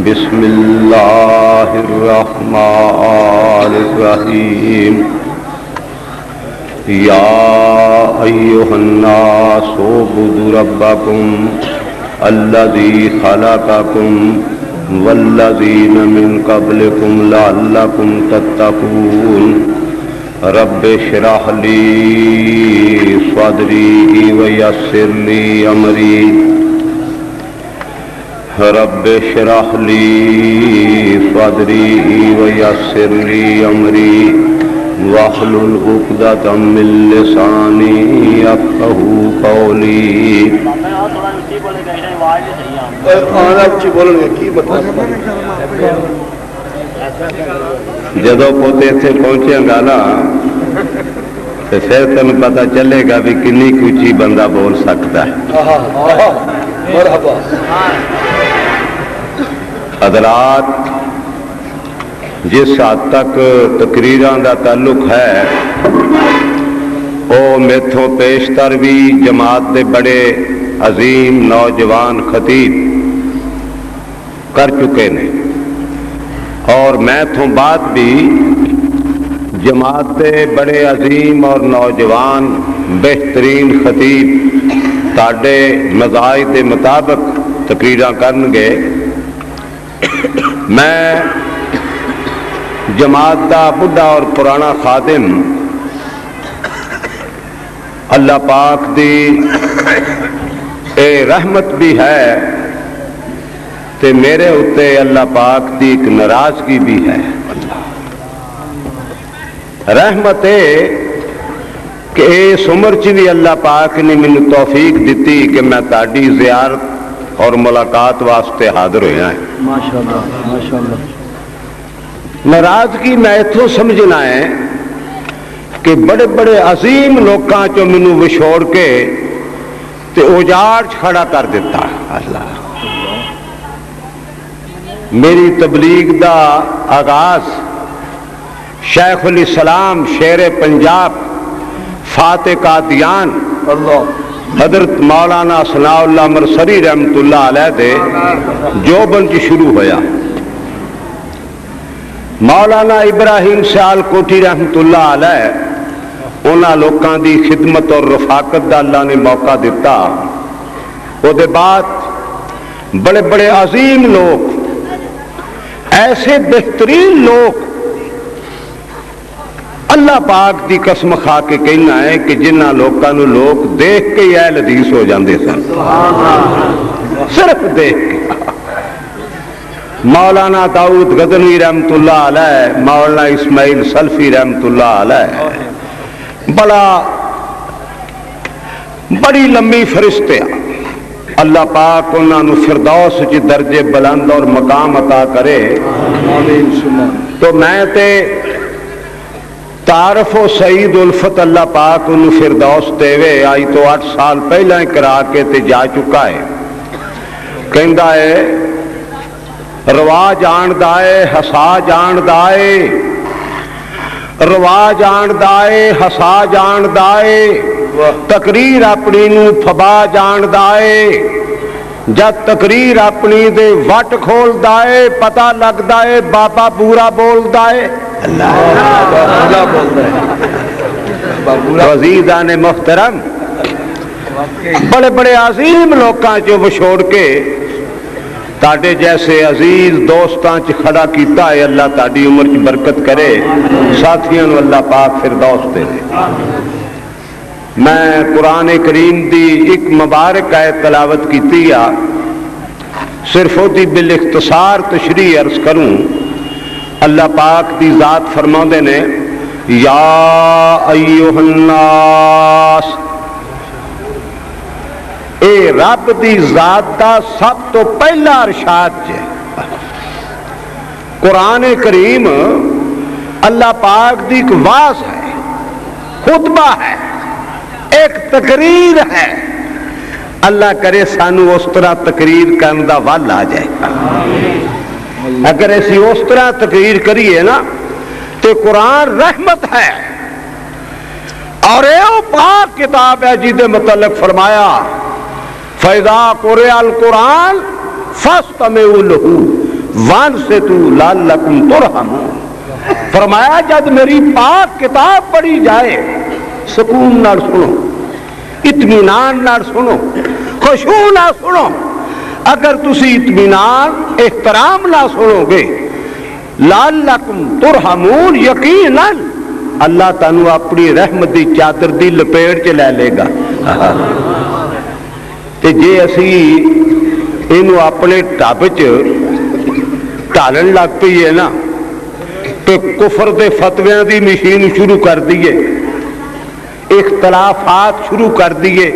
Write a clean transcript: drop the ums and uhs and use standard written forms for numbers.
بسم اللہ الرحمن الرحیم یا ایھا الناس اعبدوا ربکم الذی خلقکم والذین من قبلکم لعلکم تتقون رب اشرح لی صدری ویسر لی امری رب اشرح لی صدری ویسر لی امری واحلل عقدۃ من لسانی یفقہوا قولی۔ جدو پوتے اتنے پہنچے گا نا تو پھر تمہیں پتہ چلے گا بھی کنی کچی بندہ بول سکتا ہے۔ حضرات، جس حد تک تقریراں دا تعلق ہے وہ میتھوں پیشتر بھی جماعت دے بڑے عظیم نوجوان خطیب کر چکے نے، اور میں تھوں بعد بھی جماعت دے بڑے عظیم اور نوجوان بہترین خطیب تاڑے مذاہب دے مطابق تقریراں کرن گے۔ میں جماعت دا بڑھا اور پرانا خادم، اللہ پاک دی اے رحمت بھی ہے تے میرے اتے اللہ پاک دی ایک ناراضگی بھی ہے۔ رحمت ہے کہ اس عمر چ بھی اللہ پاک نے مینوں توفیق دیتی کہ میں تاڑی زیارت اور ملاقات واسطے حاضر ہویا ہے۔ ماشاءاللہ ماشاءاللہ۔ ناراضگی میں اتوں سمجھنا ہے کہ بڑے بڑے عظیم لوکاں چوں مینوں وچھوڑ کے تے اجاڑ کھڑا کر دیتا۔ اللہ، میری تبلیغ دا آغاز شیخ الاسلام شیر پنجاب فاتح قادیان حضرت مولانا ثناء اللہ مرسری رحمت اللہ علیہ دے جوبن کی شروع ہویا۔ مولانا ابراہیم سیال کوٹھی رحمت اللہ علیہ انہاں لوکاں دی خدمت اور رفاقت دا اللہ نے موقع دیتا۔ وہ دے بعد بڑے بڑے عظیم لوگ، ایسے بہترین لوگ، اللہ پاک دی قسم کھا کے کہنا ہے کہ جنہاں لوکاں نو لوگ دیکھ کے ہی اہل حدیث ہو جاندے سن، صرف دیکھ کے۔ مولانا داؤد غزنوی رحمت اللہ علیہ، مولانا اسماعیل سلفی رحمت اللہ علیہ، بڑی لمبی فرشتے، اللہ پاک انہاں نو فردوس چ درجے بلند اور مقام عطا کرے۔ تو میں تے تعارف و سعید الفت اللہ پاک انہوں فردوس دے آئی تو 8 سال پہلے کرا کے تے جا چکا ہے۔ کہندا ہے روا جان دائے ہسا جان دائے، روا جان دائے ہسا جان دائے، تقریر اپنی نو فبا جان دائے، جد تقریر اپنی دے وٹ کھول دائے پتہ لگ دائے بابا بورا بول دائے۔ عزیزان محترم، بڑے بڑے عظیم لوکاں چوں وچھوڑ کے تاڑے جیسے عزیز دوستاں چ کھڑا کیتا ہے۔ اللہ تاڑی عمر چ برکت کرے، ساتھیاں نو اللہ پاک فردوس دے دے۔ میں قرآن کریم دی ایک مبارک آیت تلاوت کیتی ہے، صرف دی بالاختصار تشریح عرض کروں۔ اللہ پاک دی ذات فرماندے نے یا ایھا الناس، اے رب دی ذات دا سب تو پہلا ارشاد ہے۔ قرآن کریم اللہ پاک دی ایک واز ہے، خطبہ ہے، ایک تقریر ہے۔ اللہ کرے سانو اس طرح تقریر کرن دا ول آ جائے۔ اگر ایسی اس طرح تقریر کریے نا تو قرآن رحمت ہے، اور یہ پاک کتاب ہے جی دے متعلق فرمایا فَإِذَا قُرِئَ الْقُرْآنُ فَاسْتَمِعُوا لَهُ وانصتوا لعلکم ترحمون۔ فرمایا جب میری پاک کتاب پڑھی جائے سکون نال سنو، اطمینان نال سنو، خشوع نال سنو۔ اگر تسی اطمینان احترام نال سنو گے لعلکم ترحمون، یقیناً اللہ تانوں اپنی رحمت دی چادر دی لپیٹ چ لے لے گا۔ تے جے اسی اینو اپنے ٹب چ ڈالن لگ پیے نا تو کفر دے فتویاں دی مشین شروع کر دیے، اختلافات شروع کر دیے۔